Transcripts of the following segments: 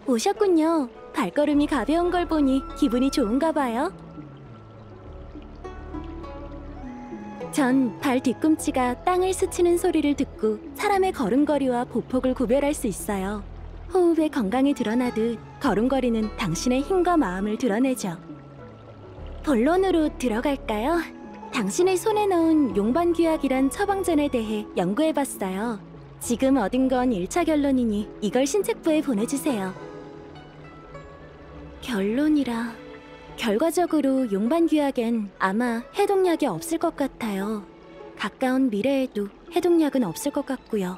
오셨군요. 발걸음이 가벼운 걸 보니 기분이 좋은가 봐요. 전 발 뒤꿈치가 땅을 스치는 소리를 듣고 사람의 걸음걸이와 보폭을 구별할 수 있어요. 호흡의 건강이 드러나듯 걸음걸이는 당신의 힘과 마음을 드러내죠. 본론으로 들어갈까요? 당신의 손에 넣은 용반규약이란 처방전에 대해 연구해봤어요. 지금 얻은 건 1차 결론이니 이걸 신책부에 보내주세요. 결론이라... 결과적으로 용반규약엔 아마 해독약이 없을 것 같아요. 가까운 미래에도 해독약은 없을 것 같고요.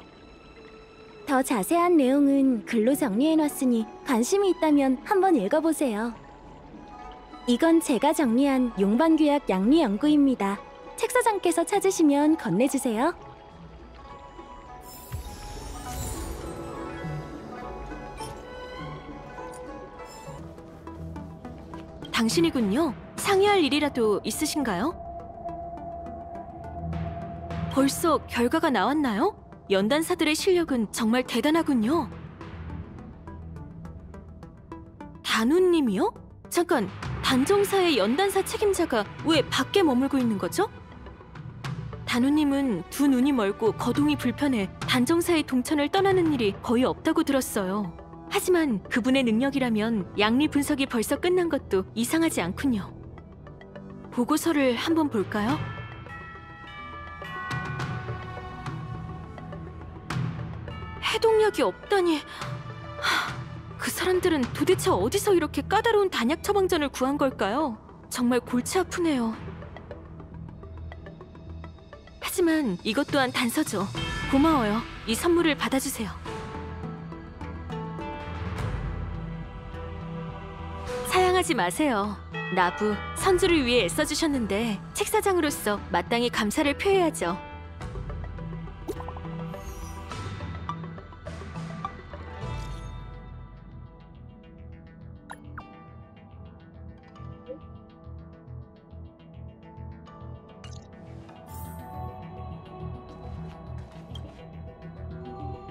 더 자세한 내용은 글로 정리해놨으니 관심이 있다면 한번 읽어보세요. 이건 제가 정리한 용반규약 양리 연구입니다. 책사장께서 찾으시면 건네주세요. 당신이군요. 상의할 일이라도 있으신가요? 벌써 결과가 나왔나요? 연단사들의 실력은 정말 대단하군요. 단우님이요? 잠깐, 단정사의 연단사 책임자가 왜 밖에 머물고 있는 거죠? 단우님은 두 눈이 멀고 거동이 불편해 단정사의 동천을 떠나는 일이 거의 없다고 들었어요. 하지만 그분의 능력이라면 양리 분석이 벌써 끝난 것도 이상하지 않군요. 보고서를 한번 볼까요? 해독약이 없다니... 그 사람들은 도대체 어디서 이렇게 까다로운 단약 처방전을 구한 걸까요? 정말 골치 아프네요. 하지만 이것 또한 단서죠. 고마워요. 이 선물을 받아주세요. 사양하지 마세요. 나부, 선주를 위해 애써주셨는데 책사장으로서 마땅히 감사를 표해야죠.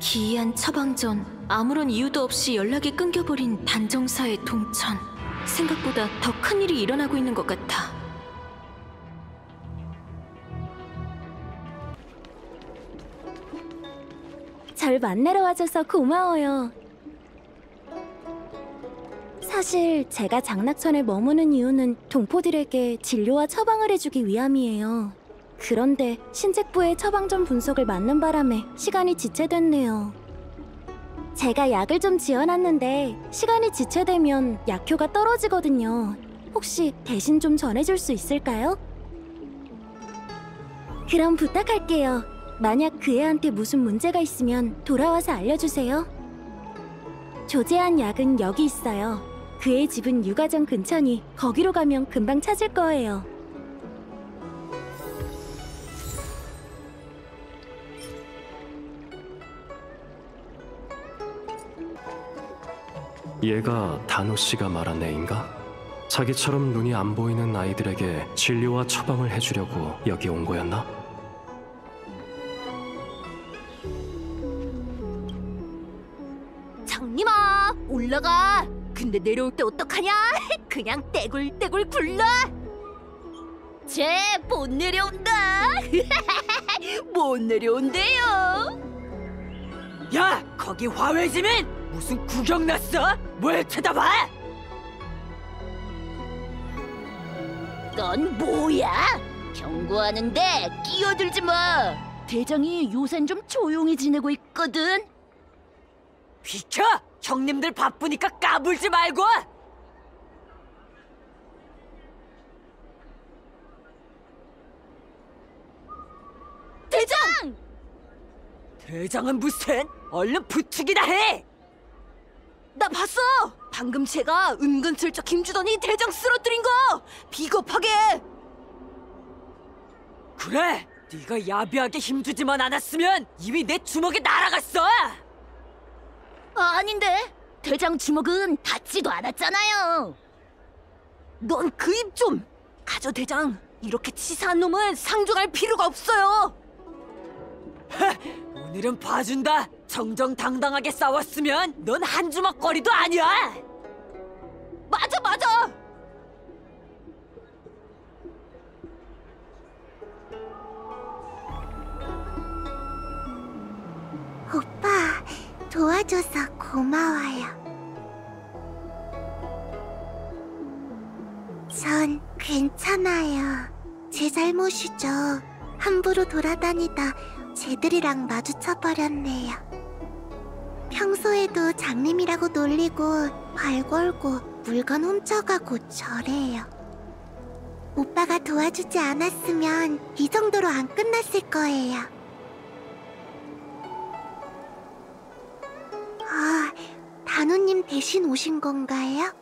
기이한 처방전, 아무런 이유도 없이 연락이 끊겨버린 단정사의 동천. 생각보다 더 큰일이 일어나고 있는 것 같아. 절 만나러 와줘서 고마워요. 사실 제가 장락천에 머무는 이유는 동포들에게 진료와 처방을 해주기 위함이에요. 그런데 신책부의 처방전 분석을 맡는 바람에 시간이 지체됐네요. 제가 약을 좀 지어놨는데 시간이 지체되면 약효가 떨어지거든요. 혹시 대신 좀 전해줄 수 있을까요? 그럼 부탁할게요. 만약 그 애한테 무슨 문제가 있으면 돌아와서 알려주세요. 조제한 약은 여기 있어요. 그 애 집은 육아정 근처니 거기로 가면 금방 찾을 거예요. 얘가 단호 씨가 말한 애인가? 자기처럼 눈이 안 보이는 아이들에게 진료와 처방을 해주려고 여기 온 거였나? 장님아, 올라가. 근데 내려올 때 어떡하냐? 그냥 떼굴떼굴 굴러. 쟤 못 내려온다. 못 내려온대요. 야, 거기 화훼지민! 무슨 구경 났어? 뭘 쳐다봐? 넌 뭐야? 경고하는데 끼어들지 마. 대장이 요샌 좀 조용히 지내고 있거든. 비켜! 형님들 바쁘니까 까불지 말고! 대장! 대장은 무슨? 얼른 부축이나 해! 나 봤어! 방금 제가 은근슬쩍 힘주더니 대장 쓰러뜨린 거! 비겁하게! 그래! 네가 야비하게 힘주지만 않았으면 이미 내 주먹에 날아갔어! 아닌데! 대장 주먹은 닿지도 않았잖아요! 넌 그 입 좀! 가져 대장! 이렇게 치사한 놈은 상종할 필요가 없어요! 오늘은 봐준다! 정정당당하게 싸웠으면 넌 한 주먹거리도 아니야. 맞아, 맞아. 오빠, 도와줘서 고마워요. 전 괜찮아요. 제 잘못이죠. 함부로 돌아다니다 쟤들이랑 마주쳐버렸네요. 평소에도 장님이라고 놀리고 발 걸고 물건 훔쳐가고 저래요. 오빠가 도와주지 않았으면 이 정도로 안 끝났을 거예요. 아, 단우님 대신 오신 건가요?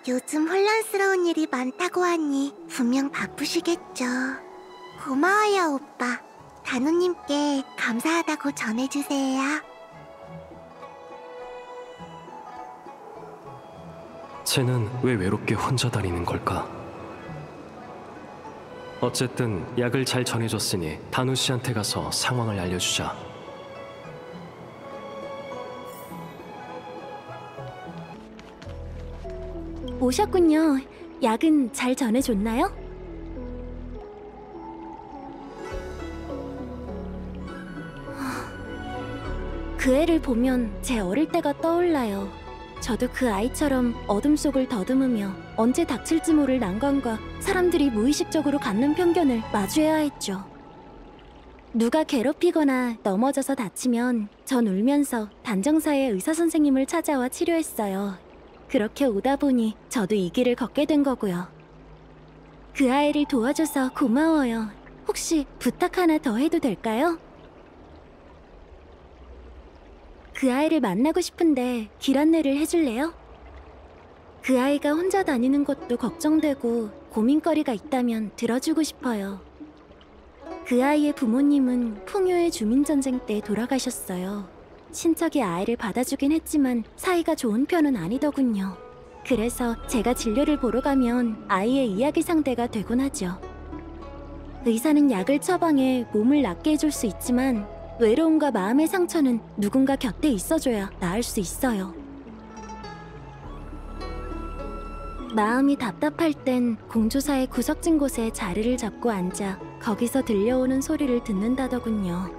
요즘 혼란스러운 일이 많다고 하니 분명 바쁘시겠죠. 고마워요, 오빠. 단우님께 감사하다고 전해주세요. 쟤는 왜 외롭게 혼자 다니는 걸까? 어쨌든 약을 잘 전해줬으니 단우 씨한테 가서 상황을 알려주자. 오셨군요. 약은 잘 전해줬나요? 그 애를 보면 제 어릴 때가 떠올라요. 저도 그 아이처럼 어둠 속을 더듬으며 언제 닥칠지 모를 난관과 사람들이 무의식적으로 갖는 편견을 마주해야 했죠. 누가 괴롭히거나 넘어져서 다치면 전 울면서 단정사의 의사선생님을 찾아와 치료했어요. 그렇게 오다 보니 저도 이 길을 걷게 된 거고요. 그 아이를 도와줘서 고마워요. 혹시 부탁 하나 더 해도 될까요? 그 아이를 만나고 싶은데 길 안내를 해줄래요? 그 아이가 혼자 다니는 것도 걱정되고 고민거리가 있다면 들어주고 싶어요. 그 아이의 부모님은 풍요의 주민전쟁 때 돌아가셨어요. 친척이 아이를 받아주긴 했지만 사이가 좋은 편은 아니더군요. 그래서 제가 진료를 보러 가면 아이의 이야기 상대가 되곤 하죠. 의사는 약을 처방해 몸을 낫게 해줄 수 있지만 외로움과 마음의 상처는 누군가 곁에 있어줘야 나을 수 있어요. 마음이 답답할 땐 공조사의 구석진 곳에 자리를 잡고 앉아 거기서 들려오는 소리를 듣는다더군요.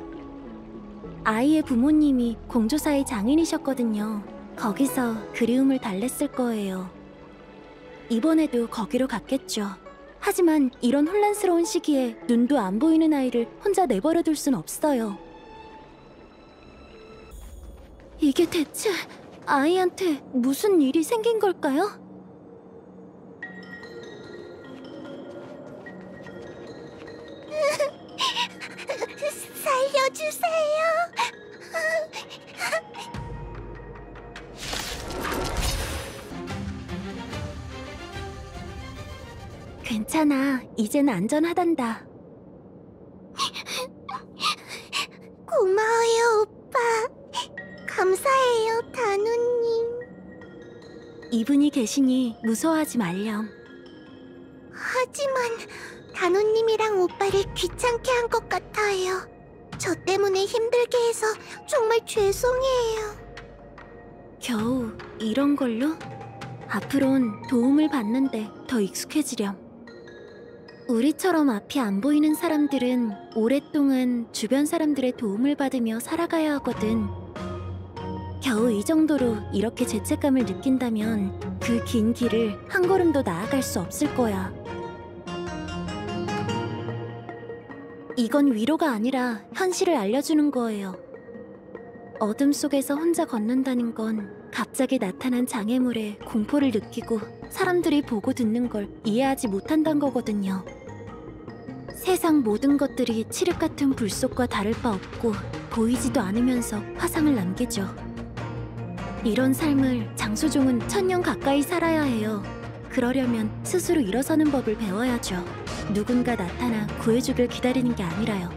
아이의 부모님이 공조사의 장인이셨거든요. 거기서 그리움을 달랬을 거예요. 이번에도 거기로 갔겠죠. 하지만 이런 혼란스러운 시기에 눈도 안 보이는 아이를 혼자 내버려둘 순 없어요. 이게 대체 아이한테 무슨 일이 생긴 걸까요? 살려주세요. 괜찮아. 이젠 안전하단다. 고마워요, 오빠. 감사해요, 단우님. 이분이 계시니 무서워하지 말렴. 하지만 단우님이랑 오빠를 귀찮게 한 것 같아요. 저 때문에 힘들게 해서 정말 죄송해요. 겨우 이런 걸로? 앞으론 도움을 받는데 더 익숙해지렴. 우리처럼 앞이 안 보이는 사람들은 오랫동안 주변 사람들의 도움을 받으며 살아가야 하거든. 겨우 이 정도로 이렇게 죄책감을 느낀다면 그 긴 길을 한 걸음도 나아갈 수 없을 거야. 이건 위로가 아니라 현실을 알려주는 거예요. 어둠 속에서 혼자 걷는다는 건 갑자기 나타난 장애물에 공포를 느끼고 사람들이 보고 듣는 걸 이해하지 못한다는 거거든요. 세상 모든 것들이 칠흑 같은 불 속과 다를 바 없고 보이지도 않으면서 화상을 남기죠. 이런 삶을 장수종은 1000년 가까이 살아야 해요. 그러려면 스스로 일어서는 법을 배워야죠. 누군가 나타나 구해주길 기다리는 게 아니라요.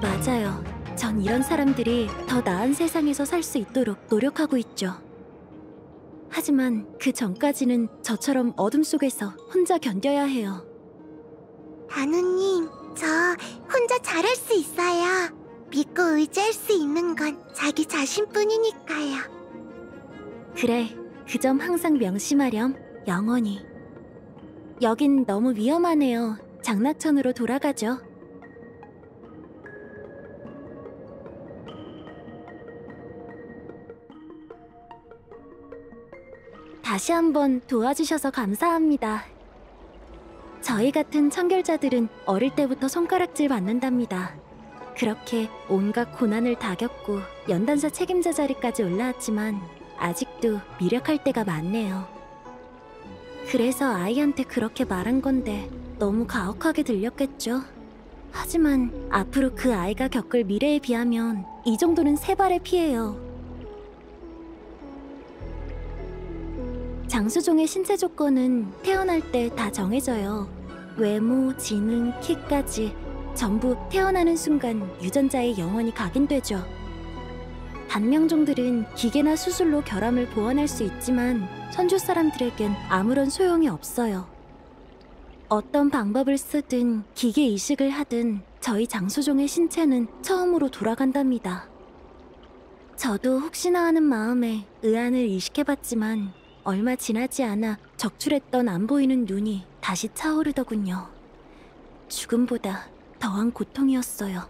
맞아요. 전 이런 사람들이 더 나은 세상에서 살 수 있도록 노력하고 있죠. 하지만 그 전까지는 저처럼 어둠 속에서 혼자 견뎌야 해요. 단우님, 저 혼자 잘할 수 있어요. 믿고 의지할 수 있는 건 자기 자신뿐이니까요. 그래, 그 점 항상 명심하렴, 영원히. 여긴 너무 위험하네요. 장락천으로 돌아가죠. 다시 한번 도와주셔서 감사합니다. 저희 같은 청결자들은 어릴 때부터 손가락질 받는답니다. 그렇게 온갖 고난을 다 겪고 연단사 책임자 자리까지 올라왔지만 아직도 미력할 때가 많네요. 그래서 아이한테 그렇게 말한 건데 너무 가혹하게 들렸겠죠? 하지만 앞으로 그 아이가 겪을 미래에 비하면 이 정도는 세 발의 피해요. 장수종의 신체 조건은 태어날 때 다 정해져요. 외모, 지능, 키까지 전부 태어나는 순간 유전자에 영원히 각인되죠. 단명종들은 기계나 수술로 결함을 보완할 수 있지만 선주 사람들에겐 아무런 소용이 없어요. 어떤 방법을 쓰든 기계 이식을 하든 저희 장수종의 신체는 처음으로 돌아간답니다. 저도 혹시나 하는 마음에 의안을 이식해봤지만 얼마 지나지 않아 적출했던 안 보이는 눈이 다시 차오르더군요. 죽음보다 더한 고통이었어요.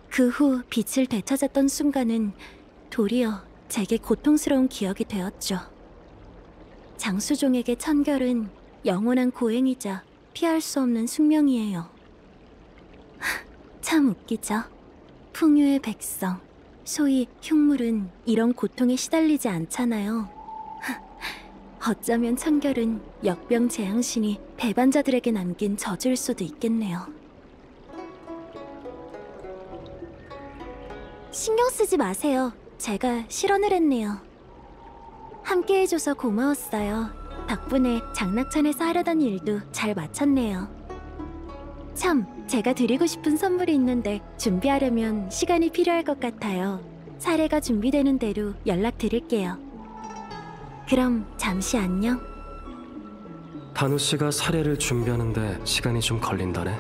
그 후 빛을 되찾았던 순간은 도리어 제게 고통스러운 기억이 되었죠. 장수종에게 천결은 영원한 고행이자 피할 수 없는 숙명이에요. 참 웃기죠? 풍요의 백성, 소위 흉물은 이런 고통에 시달리지 않잖아요. 어쩌면 천결은 역병 재앙신이 배반자들에게 남긴 저주일 수도 있겠네요. 신경 쓰지 마세요. 제가 실언을 했네요. 함께 해줘서 고마웠어요. 덕분에 장락천에서 하려던 일도 잘 마쳤네요. 참, 제가 드리고 싶은 선물이 있는데 준비하려면 시간이 필요할 것 같아요. 사례가 준비되는 대로 연락드릴게요. 그럼 잠시 안녕. 단우 씨가 사례를 준비하는데 시간이 좀 걸린다네.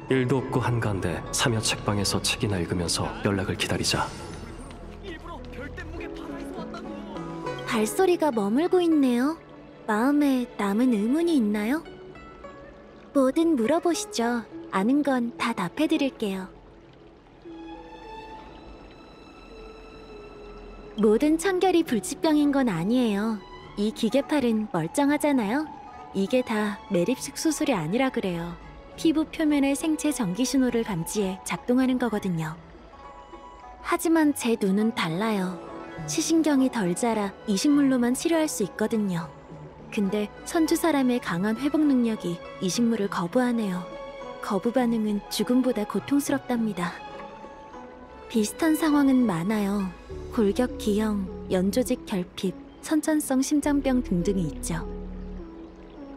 일도 없고 한가한데 사며 책방에서 책이나 읽으면서 연락을 기다리자. 발소리가 머물고 있네요. 마음에 남은 의문이 있나요? 뭐든 물어보시죠. 아는 건 다 답해드릴게요. 모든 청결이 불치병인 건 아니에요. 이 기계팔은 멀쩡하잖아요. 이게 다 매립식 수술이 아니라 그래요. 피부 표면의 생체 전기 신호를 감지해 작동하는 거거든요. 하지만 제 눈은 달라요. 시신경이 덜 자라 이식물로만 치료할 수 있거든요. 근데 선주 사람의 강한 회복 능력이 이식물을 거부하네요. 거부 반응은 죽음보다 고통스럽답니다. 비슷한 상황은 많아요. 골격 기형, 연조직 결핍, 선천성 심장병 등등이 있죠.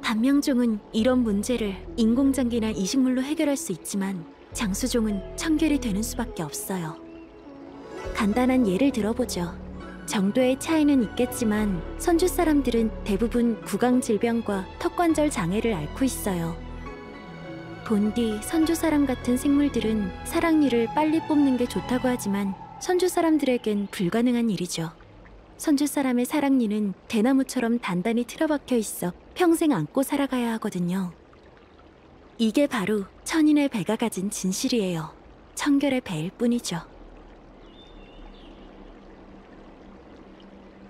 단명종은 이런 문제를 인공장기나 이식물로 해결할 수 있지만 장수종은 청결이 되는 수밖에 없어요. 간단한 예를 들어보죠. 정도의 차이는 있겠지만 선주 사람들은 대부분 구강 질병과 턱관절 장애를 앓고 있어요. 본디 선주 사람 같은 생물들은 사랑니를 빨리 뽑는 게 좋다고 하지만 선주 사람들에겐 불가능한 일이죠. 선주 사람의 사랑니는 대나무처럼 단단히 틀어박혀 있어 평생 안고 살아가야 하거든요. 이게 바로 천인의 배가 가진 진실이에요. 청결의 배일 뿐이죠.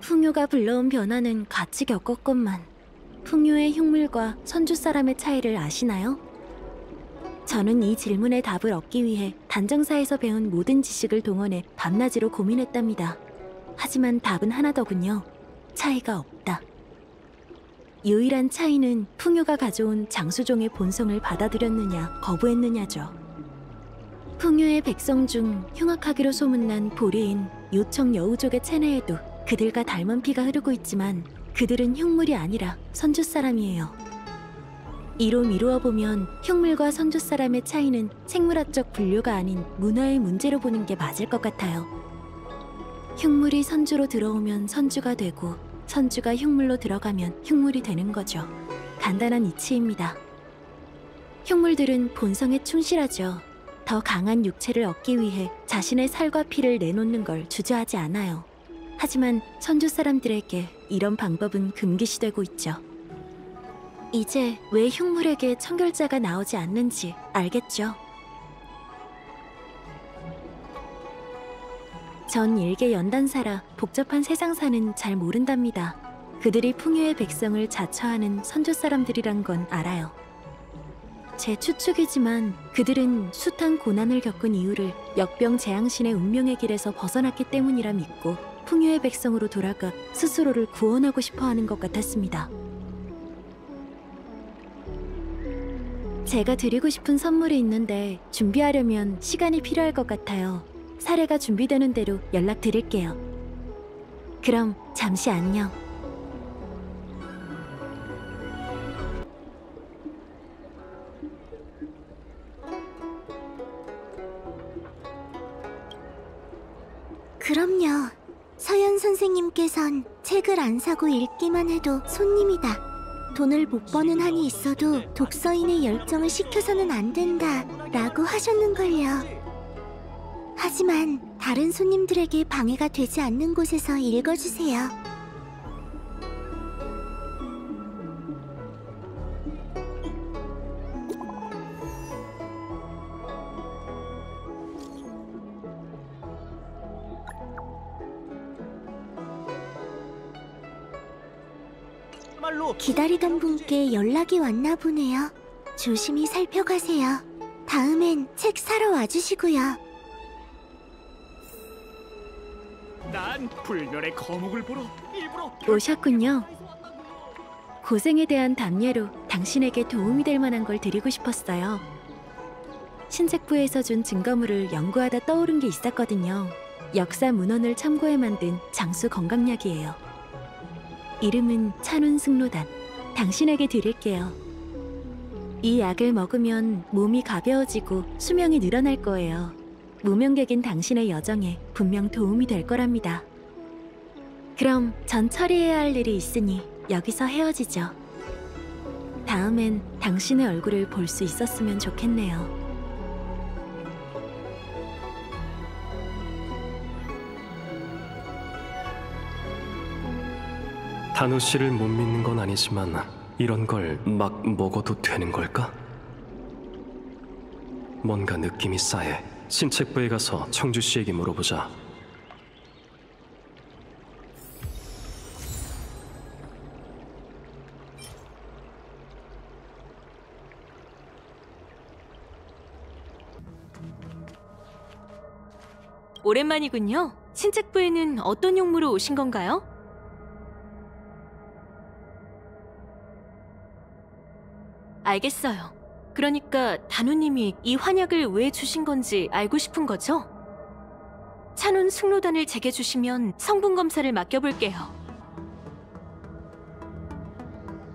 풍요가 불러온 변화는 같이 겪었건만 풍요의 흉물과 선주 사람의 차이를 아시나요? 저는 이 질문의 답을 얻기 위해 단정사에서 배운 모든 지식을 동원해 밤낮으로 고민했답니다. 하지만 답은 하나더군요. 차이가 없다. 유일한 차이는 풍요가 가져온 장수종의 본성을 받아들였느냐 거부했느냐죠. 풍요의 백성 중 흉악하기로 소문난 보리인 요청 여우족의 체내에도 그들과 닮은 피가 흐르고 있지만 그들은 흉물이 아니라 선주 사람이에요. 이로 미루어 보면 흉물과 선주 사람의 차이는 생물학적 분류가 아닌 문화의 문제로 보는 게 맞을 것 같아요. 흉물이 선주로 들어오면 선주가 되고 선주가 흉물로 들어가면 흉물이 되는 거죠. 간단한 이치입니다. 흉물들은 본성에 충실하죠. 더 강한 육체를 얻기 위해 자신의 살과 피를 내놓는 걸 주저하지 않아요. 하지만 천주 사람들에게 이런 방법은 금기시되고 있죠. 이제 왜 흉물에게 청결자가 나오지 않는지 알겠죠? 전 일개 연단사라 복잡한 세상사는 잘 모른답니다. 그들이 풍요의 백성을 자처하는 선조 사람들이란 건 알아요. 제 추측이지만 그들은 숱한 고난을 겪은 이유를 역병재앙신의 운명의 길에서 벗어났기 때문이라 믿고 풍요의 백성으로 돌아가 스스로를 구원하고 싶어하는 것 같았습니다. 제가 드리고 싶은 선물이 있는데 준비하려면 시간이 필요할 것 같아요. 사례가 준비되는 대로 연락드릴게요. 그럼 잠시 안녕. 그럼요. 서연 선생님께선 책을 안 사고 읽기만 해도 손님이다. 돈을 못 버는 한이 있어도 독서인의 열정을 식혀서는 안 된다 라고 하셨는걸요. 하지만 다른 손님들에게 방해가 되지 않는 곳에서 읽어주세요. 기다리던 분께 연락이 왔나 보네요. 조심히 살펴가세요. 다음엔 책 사러 와주시고요. 난 불멸의 거목을 보러 일부러 오셨군요. 고생에 대한 답례로 당신에게 도움이 될 만한 걸 드리고 싶었어요. 신책부에서 준 증거물을 연구하다 떠오른 게 있었거든요. 역사 문헌을 참고해 만든 장수 건강약이에요. 이름은 찬운 승로단. 당신에게 드릴게요. 이 약을 먹으면 몸이 가벼워지고 수명이 늘어날 거예요. 무명객인 당신의 여정에 분명 도움이 될 거랍니다. 그럼 전 처리해야 할 일이 있으니 여기서 헤어지죠. 다음엔 당신의 얼굴을 볼 수 있었으면 좋겠네요. 단우 씨를 못 믿는 건 아니지만 이런 걸 막 먹어도 되는 걸까? 뭔가 느낌이 싸해. 신책부에 가서 청주 씨에게 물어보자. 오랜만이군요. 신책부에는 어떤 용무로 오신 건가요? 알겠어요. 그러니까 단우님이 이 환약을 왜 주신 건지 알고 싶은 거죠? 찬운 승로단을 제게 주시면 성분 검사를 맡겨볼게요.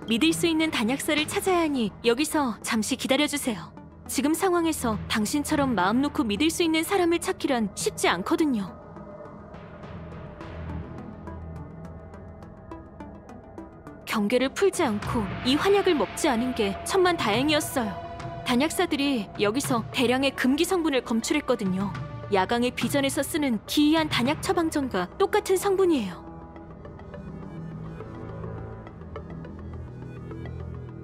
믿을 수 있는 단약사를 찾아야 하니 여기서 잠시 기다려주세요. 지금 상황에서 당신처럼 마음 놓고 믿을 수 있는 사람을 찾기란 쉽지 않거든요. 경계를 풀지 않고 이 환약을 먹지 않은 게 천만다행이었어요. 단약사들이 여기서 대량의 금기 성분을 검출했거든요. 야광의 비전에서 쓰는 기이한 단약 처방전과 똑같은 성분이에요.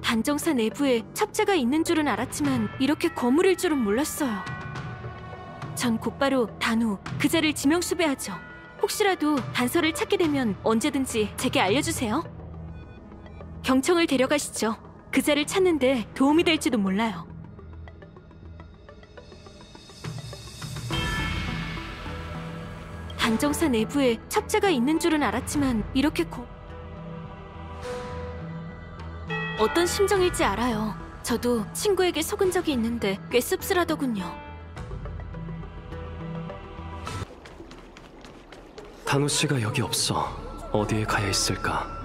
단정사 내부에 첩자가 있는 줄은 알았지만 이렇게 거물일 줄은 몰랐어요. 전 곧바로 단우, 그자를 지명수배하죠. 혹시라도 단서를 찾게 되면 언제든지 제게 알려주세요. 경청을 데려가시죠. 그자를 찾는데 도움이 될지도 몰라요. 단정사 내부에 첩자가 있는 줄은 알았지만 이렇게 어떤 심정일지 알아요. 저도 친구에게 속은 적이 있는데 꽤 씁쓸하더군요. 단우 씨가 여기 없어. 어디에 가야 있을까?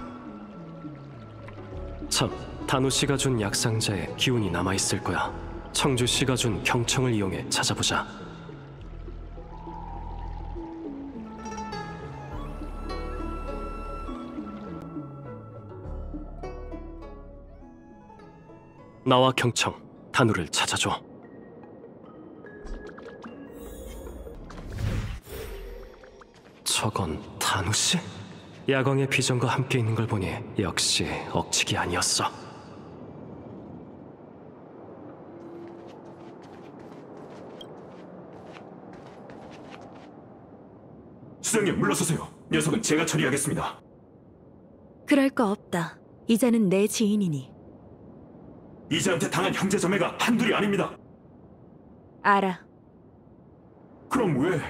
참, 단우 씨가 준 약상자에 기운이 남아있을 거야. 청주 씨가 준 경청을 이용해 찾아보자. 나와 경청, 단우를 찾아줘. 저건 단우씨? 야광의 비전과 함께 있는 걸 보니 역시 억측이 아니었어. 수장님 물러서세요. 녀석은 제가 처리하겠습니다. 그럴 거 없다. 이자는 내 지인이니. 이자한테 당한 형제 자매가 한둘이 아닙니다. 알아. 그럼 왜?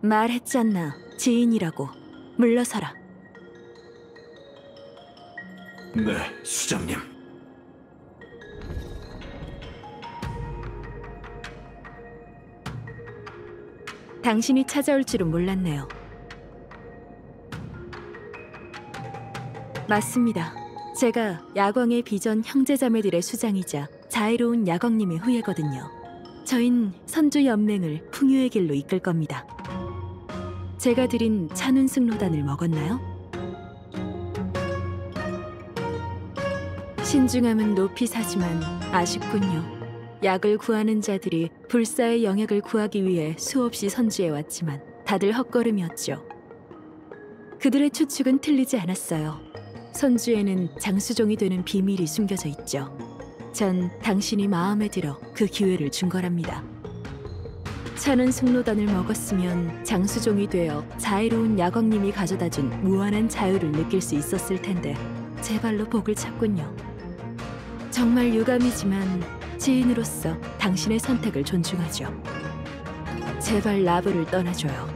말했잖아. 지인이라고. 물러서라. 네, 수장님. 당신이 찾아올 줄은 몰랐네요. 맞습니다. 제가 야광의 비전 형제자매들의 수장이자 자애로운 야광님의 후예거든요. 저흰 선주연맹을 풍요의 길로 이끌 겁니다. 제가 드린 찬운승로단을 먹었나요? 신중함은 높이 사지만 아쉽군요. 약을 구하는 자들이 불사의 영역을 구하기 위해 수없이 선주해왔지만 다들 헛걸음이었죠. 그들의 추측은 틀리지 않았어요. 선주에는 장수종이 되는 비밀이 숨겨져 있죠. 전 당신이 마음에 들어 그 기회를 준 거랍니다. 차는 승로단을 먹었으면 장수종이 되어 자애로운 야광님이 가져다준 무한한 자유를 느낄 수 있었을 텐데 제 발로 복을 찾군요. 정말 유감이지만 지인으로서 당신의 선택을 존중하죠. 제발 라브를 떠나줘요.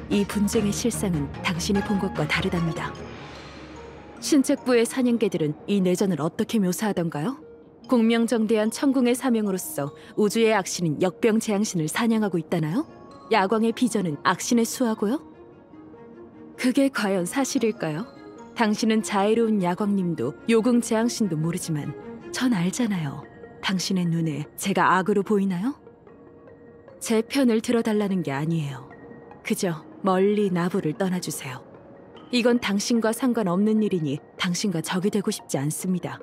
이 분쟁의 실상은 당신이 본 것과 다르답니다. 신책부의 사냥개들은 이 내전을 어떻게 묘사하던가요? 공명정대한 천궁의 사명으로서 우주의 악신인 역병재앙신을 사냥하고 있다나요? 야광의 비전은 악신의 수하고요? 그게 과연 사실일까요? 당신은 자애로운 야광님도 요궁재앙신도 모르지만 전 알잖아요. 당신의 눈에 제가 악으로 보이나요? 제 편을 들어달라는 게 아니에요. 그저 멀리 나부를 떠나주세요. 이건 당신과 상관없는 일이니 당신과 적이 되고 싶지 않습니다.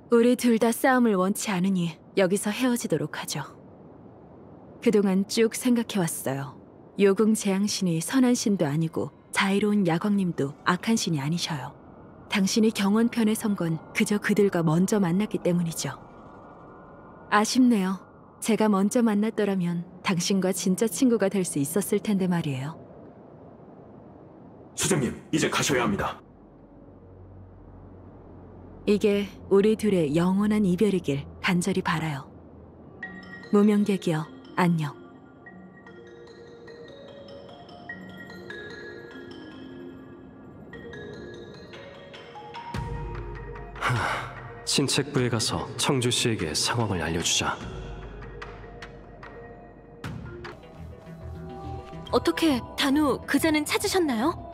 우리 둘 다 싸움을 원치 않으니 여기서 헤어지도록 하죠. 그동안 쭉 생각해왔어요. 요궁 재앙신이 선한 신도 아니고 자애로운 야광님도 악한 신이 아니셔요. 당신이 경원편에 선 건 그저 그들과 먼저 만났기 때문이죠. 아쉽네요. 제가 먼저 만났더라면 당신과 진짜 친구가 될 수 있었을 텐데 말이에요. 수장님, 이제 가셔야 합니다. 이게 우리 둘의 영원한 이별이길 간절히 바라요. 무명객이여, 안녕. 신책부에 가서 청주 씨에게 상황을 알려주자. 어떻게 단우 그자는 찾으셨나요?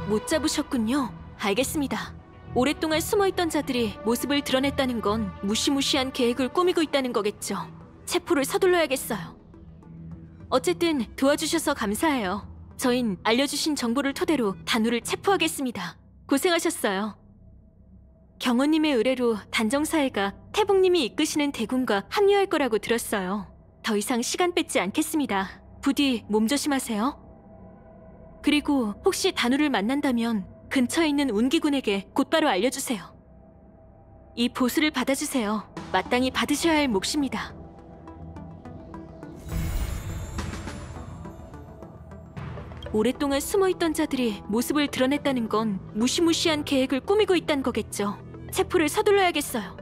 못 잡으셨군요. 알겠습니다. 오랫동안 숨어있던 자들이 모습을 드러냈다는 건 무시무시한 계획을 꾸미고 있다는 거겠죠. 체포를 서둘러야겠어요. 어쨌든 도와주셔서 감사해요. 저흰 알려주신 정보를 토대로 단우를 체포하겠습니다. 고생하셨어요. 경호님의 의뢰로 단정사회가 태봉님이 이끄시는 대군과 합류할 거라고 들었어요. 더 이상 시간 뺏지 않겠습니다. 부디 몸조심하세요. 그리고 혹시 단우를 만난다면 근처에 있는 운기군에게 곧바로 알려주세요. 이 보수를 받아주세요. 마땅히 받으셔야 할 몫입니다. 오랫동안 숨어있던 자들이 모습을 드러냈다는 건 무시무시한 계획을 꾸미고 있다는 거겠죠. 체포를 서둘러야겠어요.